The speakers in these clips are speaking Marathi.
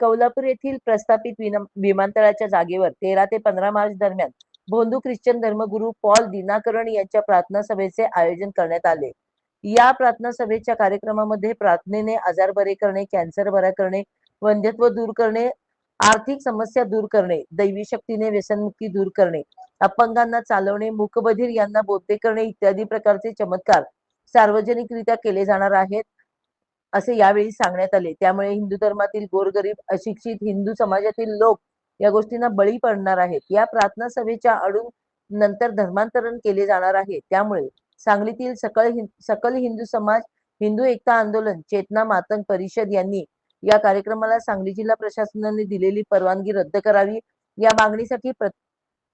कोल्हापूर येथील प्रस्थापित विमानतळाच्या जागेवर 13 ते 15 मार्च दरम्यान भोंदू ख्रिश्चन धर्मगुरू पॉल दिनाकरण यांच्या प्रार्थना सभेचे आयोजन करण्यात आले। या प्रार्थना सभेच्या कार्यक्रमामध्ये प्रार्थनेने आजार बरे करणे, कॅन्सर बरा करणे, वंध्यत्व दूर करणे, आर्थिक समस्या दूर करणे, दैवी शक्तीने व्यसनमुक्ती दूर करणे, अपंगांना चालवणे, मूकबधीर यांना बोलते करणे इत्यादी प्रकारचे चमत्कार सार्वजनिकरित्या केले जाणार आहेत असे यावेळी सांगण्यात आले। त्यामुळे हिंदू धर्मातील गोरगरीब, अशिक्षित हिंदू समाजातील लोक या गोष्टींना बळी पडणार आहेत। या प्रार्थना सभेच्या अडून नंतर धर्मांतरण केले जाणार आहे। त्यामुळे सांगलीतील सकल हिंदू समाज, हिंदू एकता आंदोलन, चेतना मातंग परिषद यांनी या कार्यक्रमाला सांगली जिल्हा प्रशासनाने दिलेली परवानगी रद्द करावी या मागणीसाठी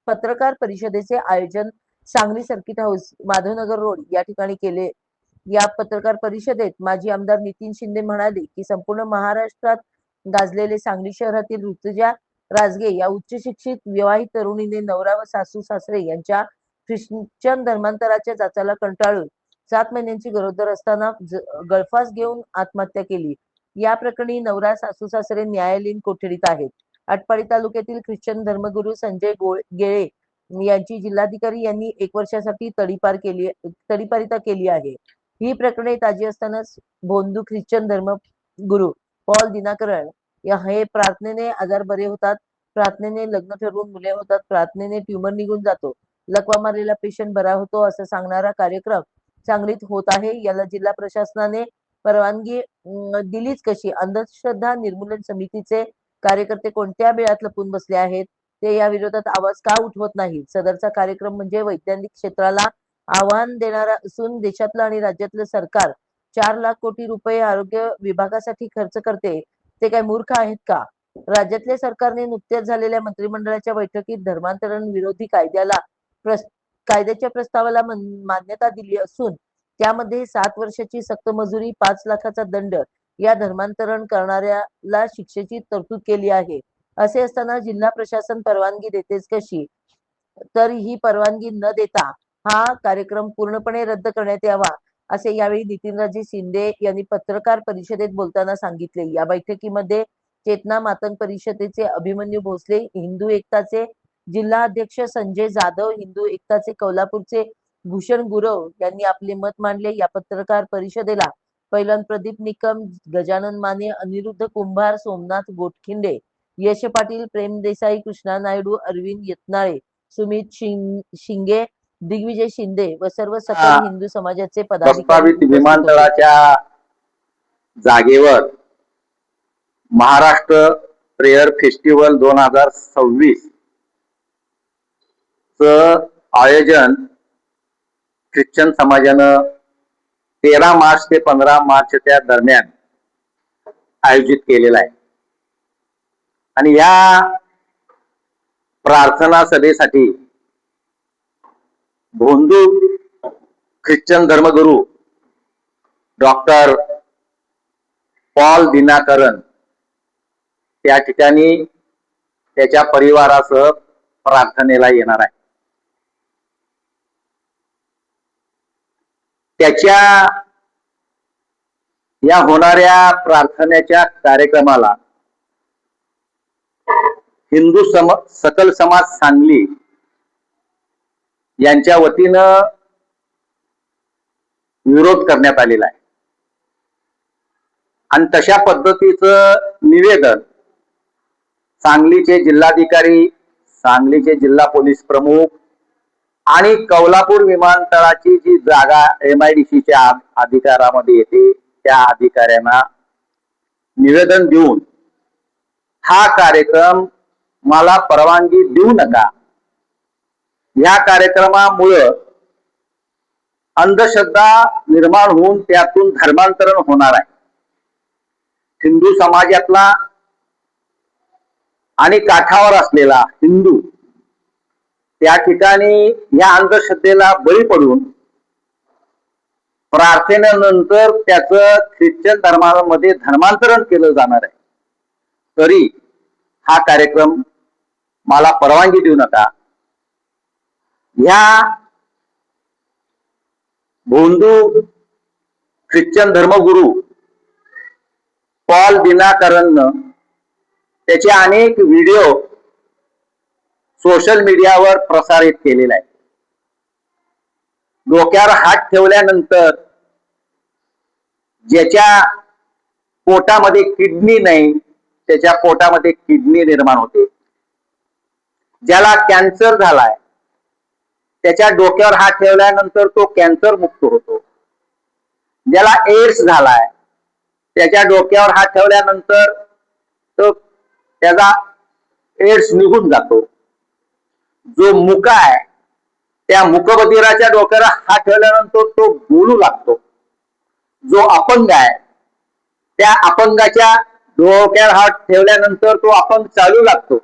पत्रकार परिषदेचे आयोजन Sangli circuit house, Madhavnagar road या ठिकाणी केले। या पत्रकार परिषदेत माजी आमदार नितीन शिंदे म्हणाले की संपूर्ण महाराष्ट्रात गाजलेले सांगली शहरातील ऋतुजा राजगे या उच्च शिक्षित विवाहित तरुणीने नवरा व सासू सासरे यांच्या ख्रिश्चन धर्मांतराच्या जाचाला कंटाळून 7 महिन्यांची गरोदर असताना गळफास घेऊन आत्महत्या केली। या प्रकरणी नवरा सासू सासरे न्यायालयीन कोठडीत आहेत। आटपाडी तालुक्यातील ख्रिश्चन धर्मगुरू संजय गेळे यांची जिल्हाधिकारी यांनी 1 वर्षासाठी तडीपारिता केली आहे। ही प्रकरणे ताजी असतानाच भोंदू ख्रिश्चन धर्मगुरू पॉल दिनाकरण हे प्रार्थनेने आजार बरे होतात, प्रार्थनेने लग्न ठरवून मुले होतात, प्रार्थनेने ट्यूमर निघून जातो, लकवा मारलेला पेशंट बरा होतो असं सांगणारा कार्यक्रम सांगलीत होत आहे। याला जिल्हा प्रशासनाने परवानगी दिलीच कशी? अंधश्रद्धा निर्मूलन समितीचे कार्यकर्ते कोणत्या बिळात लपून बसले आहेत? ते या विरोधात आवाज का उठवत नाहीत? सदरचा कार्यक्रम म्हणजे वैज्ञानिक क्षेत्राला आव्हान देणारा असून देशातलं आणि राज्यातलं सरकार 4 लाख कोटी रुपये आरोग्य विभागासाठी खर्च करते, ते काय मूर्ख आहेत का? राज्यातल्या सरकारने नुकत्याच झालेल्या मंत्रिमंडळाच्या बैठकीत धर्मांतरण विरोधी कायद्याच्या प्रस्तावाला मान्यता दिली असून त्यामध्ये 7 वर्षाची सक्त मजुरी, 5 लाखाचा दंड या धर्मांतरण करणाऱ्याला शिक्षेची तरतूद केली आहे। असे असताना जिल्हा प्रशासन परवानगी देतेच कशी? तर ही परवानगी न देता हा कार्यक्रम पूर्णपणे रद्द करण्यात यावा असे यावेळी नितीनराजे शिंदे यांनी पत्रकार परिषदेत बोलताना सांगितले। या बैठकीमध्ये चेतना मातंग परिषदेचे अभिमन्यू भोसले, हिंदू एकताचे जिल्हा अध्यक्ष संजय जाधव, हिंदू एकताचे कोल्हापूरचे भूषण गुरव यांनी आपले मत मांडले। या पत्रकार परिषदेला पैलवान प्रदीप निकम, गजानन माने, अनिरुद्ध कुंभार, सोमनाथ गोटखिंडे, यश पाटील, प्रेम देसाई, कृष्णा नायडू, अरविंद यत्नाळे, सुमित शिंगे, दिग्विजय शिंदे व सर्व सकल हिंदू समाजाचे पदाधिकारी विमानतळाच्या जागेवर महाराष्ट्र प्रेयर फेस्टिवल 2026 च आयोजन ख्रिश्चन समाजानं 13 मार्च ते 15 मार्च त्या दरम्यान आयोजित केलेला आहे। आणि या प्रार्थना सभेसाठी भोंदू ख्रिश्चन धर्मगुरू डॉक्टर पॉल दिनाकरण त्या ठिकाणी त्याच्या परिवारासह प्रार्थनेला येणार आहे। त्याच्या या होणाऱ्या प्रार्थनेच्या कार्यक्रमाला हिंदू सकल समाज सांगली यांच्या वतीनं विरोध करण्यात आलेला आहे। आणि तशा पद्धतीचं निवेदन सांगलीचे जिल्हाधिकारी, सांगलीचे जिल्हा पोलीस प्रमुख आणि कोल्हापूर विमानतळाची जी जागा MIDCच्या अधिकारामध्ये येते त्या अधिकाऱ्यांना निवेदन देऊन हा कार्यक्रम मला परवानगी देऊ नका, या कार्यक्रमामुळे अंधश्रद्धा निर्माण होऊन त्यातून धर्मांतरण होणार आहे। हिंदू समाजातला आणि काठावर असलेला हिंदू त्या ठिकाणी या अंधश्रद्धेला बळी पडून प्रार्थनेनंतर त्याचं ख्रिश्चन धर्मामध्ये धर्मांतरण केलं जाणार आहे। तरी हा कार्यक्रम मला परवानगी देऊ नका। या भोंदू ख्रिश्चन धर्मगुरू पॉल दिनाकरण त्याचे अनेक व्हिडिओ सोशल मीडियावर प्रसारित केलेला आहे. डोक्यावर हात ठेवल्यानंतर ज्याच्या पोटामध्ये किडनी नाही त्याच्या पोटामध्ये किडनी निर्माण होते. ज्याला कॅन्सर झालाय त्याच्या डोक्यावर हात ठेवल्यानंतर तो कॅन्सर मुक्त होतो. ज्याला एड्स झालाय त्याच्या डोक्यावर हात ठेवल्यानंतर तो त्याचा एड्स निघून जातो. जो मुका आहे त्या मुकबधिराच्या डोक्यावर हात ठेवल्यानंतर तो बोलू लागतो. जो अपंग आहे त्या अपंगाच्या डोक्यावर हात ठेवल्यानंतर तो अपंग चालू लागतो.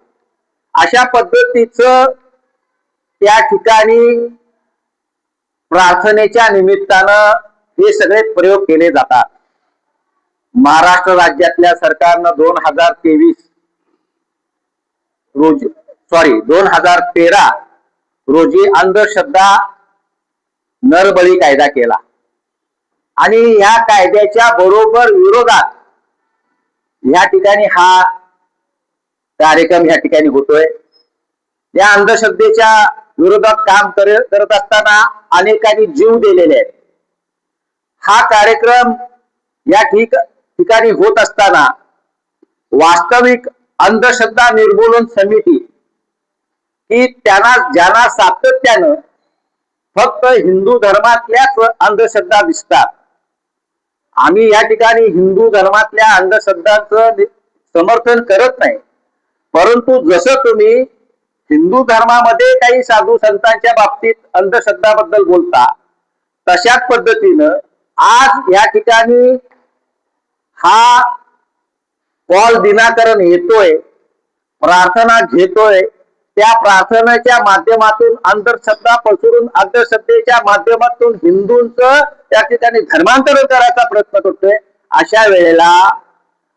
अशा पद्धतीचं त्या ठिकाणी प्रार्थनेच्या निमित्तानं हे सगळे प्रयोग केले जातात. महाराष्ट्र राज्यातल्या सरकारनं 2013 रोजी अंधश्रद्धा नरबळी कायदा केला आणि या कायद्याच्या बरोबर विरोधात या ठिकाणी हा कार्यक्रम या ठिकाणी होतोय. या अंधश्रद्धेच्या विरोधात काम करत असताना अनेकांनी जीव दिलेले आहेत. हा कार्यक्रम या ठिकाणी होत असताना वास्तविक अंधश्रद्धा निर्मूलन समिती की ज्यांना सातत्यानं फक्त हिंदू धर्मातल्याच अंधश्रद्धा दिसतात. आम्ही या ठिकाणी हिंदू धर्मातल्या अंधश्रद्धांचं समर्थन करत नाही, परंतु जसं तुम्ही हिंदू धर्मामध्ये काही साधू संतांच्या बाबतीत अंधश्रद्धाबद्दल बोलता तशाच पद्धतीनं आज या ठिकाणी हा पॉल दिनाकरन येतोय, प्रार्थना घेतोय. त्या प्रार्थनेच्या माध्यमातून अंधश्रद्धा पसरून अंधश्रद्धेच्या माध्यमातून हिंदूंचं त्या ठिकाणी धर्मांतरण करायचा प्रयत्न करतोय. अशा वेळेला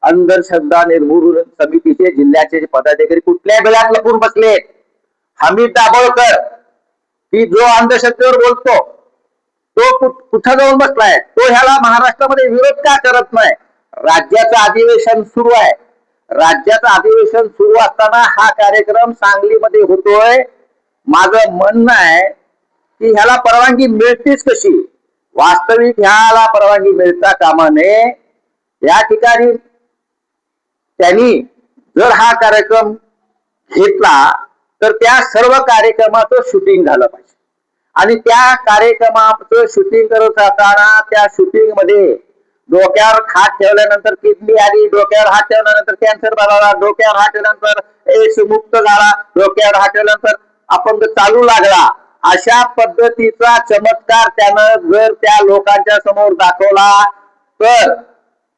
अंधश्रद्धा निर्मूलन समितीचे जिल्ह्याचे पदाधिकारी कुठल्या वेळात लपून बसले? हमीद दाभोळकर की जो अंधश्रद्धेवर बोलतो तो कुठं जाऊन बसलाय? तो ह्याला महाराष्ट्रामध्ये विरोध का करत नाही? राज्याचं अधिवेशन सुरू आहे. राज्याचं अधिवेशन सुरू असताना हा कार्यक्रम सांगलीमध्ये होतोय. माझं म्हणणं आहे की ह्याला परवानगी मिळतीच कशी? वास्तविक ह्याला परवानगी मिळता कामा नये. या ठिकाणी त्यांनी जर हा कार्यक्रम घेतला तर त्या सर्व कार्यक्रमाचं शूटिंग झालं पाहिजे आणि त्या कार्यक्रमाचं शूटिंग करत असताना त्या शूटिंग मध्ये डोक्यावर हात ठेवल्यानंतर किडनी आली, डोक्यावर हात ठेवल्यानंतर कॅन्सर झाला, डोक्यावर हात ठेवल्यानंतर एड्स मुक्त झाला, डोक्यावर हात ठेवल्यानंतर अपंग चालू लागला. अशा पद्धतीचा चमत्कार त्यानं जर त्या लोकांच्या समोर दाखवला तर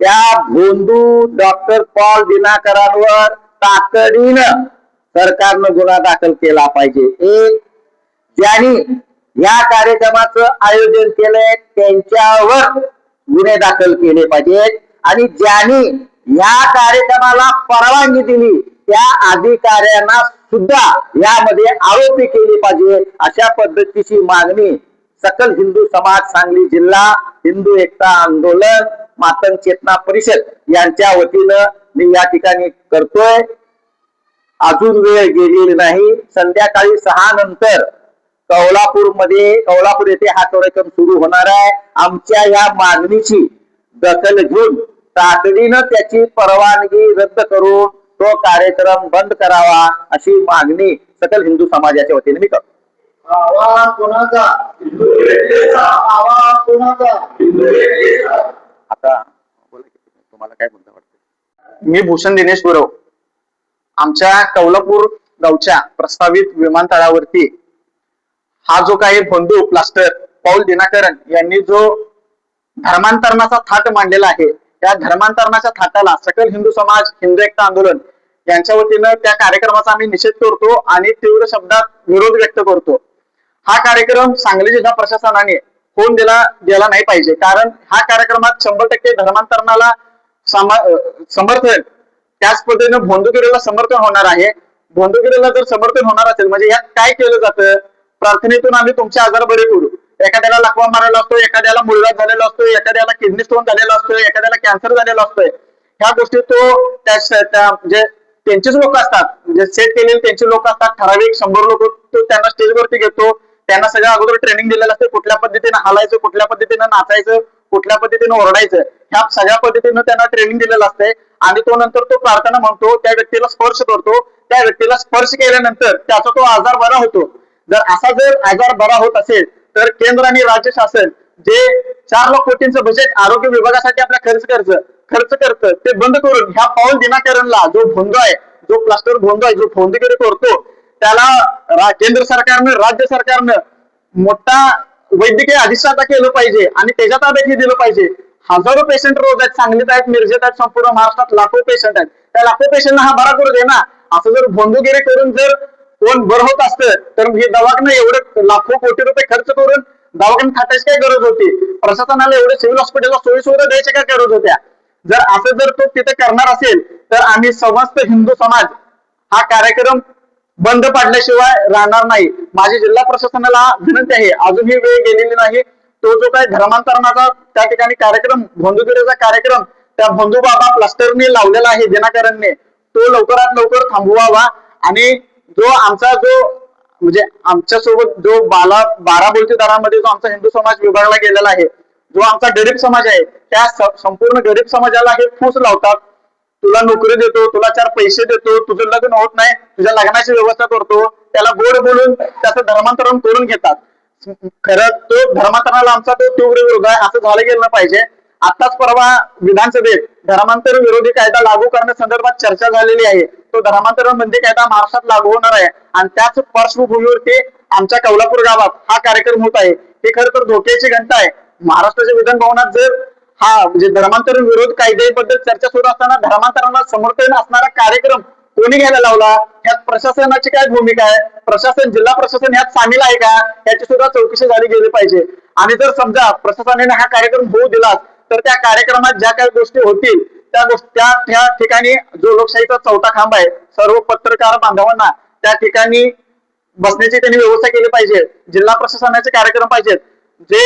त्या भोंदू डॉक्टर पॉल दिनाकरांवर तातडीनं सरकारनं गुन्हा दाखल केला पाहिजे. एक, ज्यांनी या कार्यक्रमाचं आयोजन केलंय त्यांच्यावर गुन्हे दाखल केले पाहिजेत आणि ज्यांनी या कार्यक्रमाला परवानगी दिली त्या अधिकाऱ्यांना सुद्धा यामध्ये आरोपी केले पाहिजे. अशा पद्धतीची मागणी सकल हिंदू समाज सांगली जिल्हा हिंदू एकता आंदोलन मातंग चेतना परिषद यांच्या वतीनं मी या ठिकाणी करतोय. अजून वेळ गेलेली नाही. संध्याकाळी 6 नंतर कौलापूर येथे हा कार्यक्रम सुरू होणार आहे. आमच्या या मागणीची दखल घेऊन तातडीनं त्याची परवानगी रद्द करून तो कार्यक्रम बंद करावा अशी मागणी सकल हिंदू समाजाच्या वतीने मी करतो. आवाज कोणाचा? आवाज कोणाचा? आता तुम्हाला काय मुद्दा वाटतं? मी भूषण दिनेश गुरव. आमच्या कौलापूर गावच्या प्रस्तावित विमानतळावरती हा जो काही बंधू प्लास्टर पौल दिनाकरन यांनी जो धर्मांतरणाचा थाट मांडलेला आहे त्या धर्मांतरणाच्या थाटाला सकल हिंदू समाज हिंदू एकता आंदोलन यांच्या वतीनं त्या कार्यक्रमाचा आम्ही निषेध करतो आणि तीव्र शब्दात विरोध व्यक्त करतो. हा कार्यक्रम सांगली जिल्हा प्रशासनाने होऊन गेला नाही पाहिजे, कारण हा कार्यक्रमात 100% धर्मांतरणाला समर्थन, त्याच पद्धतीने भोंदूगिरीला समर्थन होणार आहे. भोंदूगिरीला जर समर्थन होणार असेल म्हणजे यात काय केलं जातं? प्रार्थनेतून आम्ही तुमचे आजार बरे करू. एखाद्याला लकवा मारलेला असतो, एखाद्याला मुळव्याध झालेला असतो, एखाद्याला किडनी स्टोन झालेला असतो, एखाद्याला कॅन्सर झालेला असतोय. ह्या गोष्टी तो म्हणजे त्यांचेच लोक असतात, म्हणजे सेट केलेले त्यांचे लोक असतात, ठराविक 100 लोक त्यांना स्टेजवरती घेतो, त्यांना सगळं अगोदर ट्रेनिंग दिलेलं असते, कुठल्या पद्धतीने हालायचं, कुठल्या पद्धतीने नाचायचं, कुठल्या पद्धतीने ओरडायचं, ह्या सगळ्या पद्धतीनं त्यांना ट्रेनिंग दिलेलं असते. आणि तो नंतर तो प्रार्थना म्हणतो, त्या व्यक्तीला स्पर्श करतो, त्या व्यक्तीला स्पर्श केल्यानंतर त्याचा तो आजार बरा होतो. जर आजार बरा होत असेल तर केंद्र आणि राज्य शासन जे 4 लाख कोटींचं बजेट आरोग्य विभागासाठी आपल्या खर्च करतं ते बंद करून ह्या पाऊल दिनाकरणला जो भोंदू आहे, जो प्लास्टर भोंदू आहे, जो भोंदूगिरी करतो, त्याला केंद्र सरकारनं, राज्य सरकारनं मोठा वैद्यकीय अधिष्ठाता केलं पाहिजे आणि त्याच्या ताब्यात दिलं पाहिजे. हजारो पेशंट रोज आहेत, सांगलीत आहेत, मिरजेत आहेत, संपूर्ण महाराष्ट्रात लाखो पेशंट आहेत. त्या लाखो पेशंटना हा बरा करू दे ना. असं जर भोंदूगिरी करून जर कोण बरं होत असतं तर हे दवाखाना एवढे लाखो कोटी रुपये खर्च करून दवाखान्यात थाटायची काय गरज होती? प्रशासनाला एवढे सिव्हिल हॉस्पिटलला सोयी सुविधा द्यायची काय गरज होत्या? जर असं जर तो तिथे करणार असेल तर आम्ही समस्त हिंदू समाज हा कार्यक्रम बंद पाडल्याशिवाय राहणार नाही. माझी जिल्हा प्रशासनाला विनंती आहे, अजूनही वेळ गेलेली नाही. तो जो काही धर्मांतरणाचा त्या ठिकाणी कार्यक्रम, भोंदूगिरीचा कार्यक्रम त्या भोंदू बाबा प्लास्टरने लावलेला आहे दिनाकरणने, तो लवकरात लवकर थांबवावा. आणि जो म्हणजे आमच्यासोबत जो 12 बलुतेदारांमध्ये जो आमचा हिंदू समाज विभागला गेलेला आहे, जो आमचा गरीब समाज आहे, त्या संपूर्ण गरीब समाजाला हे फूस लावतात. तुला नोकरी देतो, तुला 4 पैसे देतो, तुझं लग्न होत नाही, तुझ्या लग्नाची व्यवस्था करतो, त्याला गोड बोलून त्याचं धर्मांतरण करून घेतात. खरं तो धर्मांतरणाला आमचा तो तीव्र विरोध आहे. असं झालं गेलं पाहिजे. आताच परवा विधानसभेत धर्मांतर विरोधी कायदा लागू करण्यासंदर्भात चर्चा झालेली आहे. तो धर्मांतरण बंदी कायदा महाराष्ट्रात लागू होणार आहे आणि त्याच पार्श्वभूमीवरती आमच्या कौलापूर गावात हा कार्यक्रम होत आहे. हे खरं तर धोक्याची घंटा आहे. महाराष्ट्राच्या विधान भवनात जर हा म्हणजे धर्मांतरण विरोध कायद्याबद्दल चर्चा सुरू असताना धर्मांतरणाला समर्थन असणारा कार्यक्रम कोणी घ्यायला लावला? ह्यात प्रशासनाची काय भूमिका आहे? प्रशासन, जिल्हा प्रशासन ह्यात सामील आहे का? याची सुद्धा चौकशी झाली गेली पाहिजे. आणि जर समजा प्रशासनाने हा कार्यक्रम होऊ दिला तर त्या कार्यक्रमात ज्या काही गोष्टी होतील त्या ठिकाणी जो लोकशाहीचा चौथा खांब आहे, सर्व पत्रकार बांधवांना त्या ठिकाणी बसण्याची त्यांनी व्यवस्था केली पाहिजे. जिल्हा प्रशासनाचे कार्यक्रम पाहिजेत. जे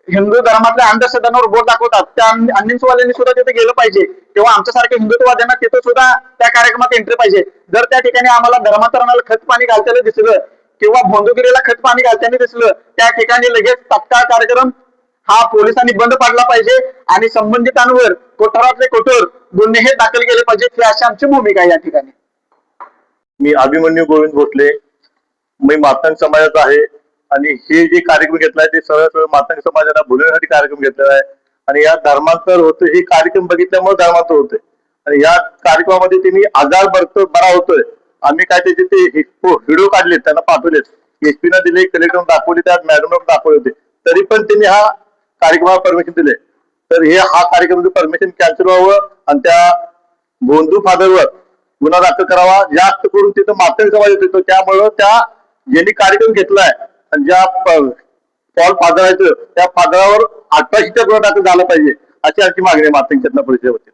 हिंदू धर्मातल्या अंधश्रद्धांवर बोट दाखवतात त्या अंधश्रद्धावाल्यांनी सुद्धा तिथे गेलं पाहिजे, किंवा आमच्यासारख्या हिंदुत्ववाद्यांना तिथे सुद्धा त्या कार्यक्रमात एंट्री पाहिजे. जर त्या ठिकाणी आम्हाला धर्मांतरणाला खत पाणी घालताना दिसलं किंवा भोंदूगिरीला खत पाणी घालताना दिसलं, त्या ठिकाणी लगेच तात्काळ कार्यक्रम हा पोलिसांनी बंद पाडला पाहिजे आणि संबंधितांवर कठोरातले कठोर गुन्हे हे दाखल केले पाहिजेत. ही अशी आमची भूमिका आहे या ठिकाणी. मी अभिमन्यू गोविंद भोसले, मी मातंग समाजाचा आहे आणि हे जे कार्यक्रम घेतलाय ते सरळ मातंग समाजाला बोलवण्यासाठी कार्यक्रम घेतलेला आहे. आणि या धर्मांतर होतं हे कार्यक्रम बघितल्यामुळे धर्मांतर होतोय. आणि या कार्यक्रमामध्ये त्यांनी आजार बरा होतोय. आम्ही काय त्याचे ते व्हिडिओ काढले, त्यांना पाठवलेत, एसपीना दिले, कलेक्टर दाखवले, त्यात मॅडम दाखवले होते, तरी पण त्यांनी हा कार्यक्रमाला परमिशन दिले. तर हा कार्यक्रम परमिशन कॅन्सल व्हावं आणि त्या भोंदू फादरवर गुन्हा दाखल करावा. जास्त करून तिथं मातंग समाज येतो, त्यामुळं त्या ज्यांनी कार्यक्रम घेतलाय आणि ज्या पॉल फादर आहेत त्या फादरावर 18शीचा गुन्हा दाखल झाला पाहिजे, अशी आमची मागणी आहे मातंग चेतना परिषदेवरती.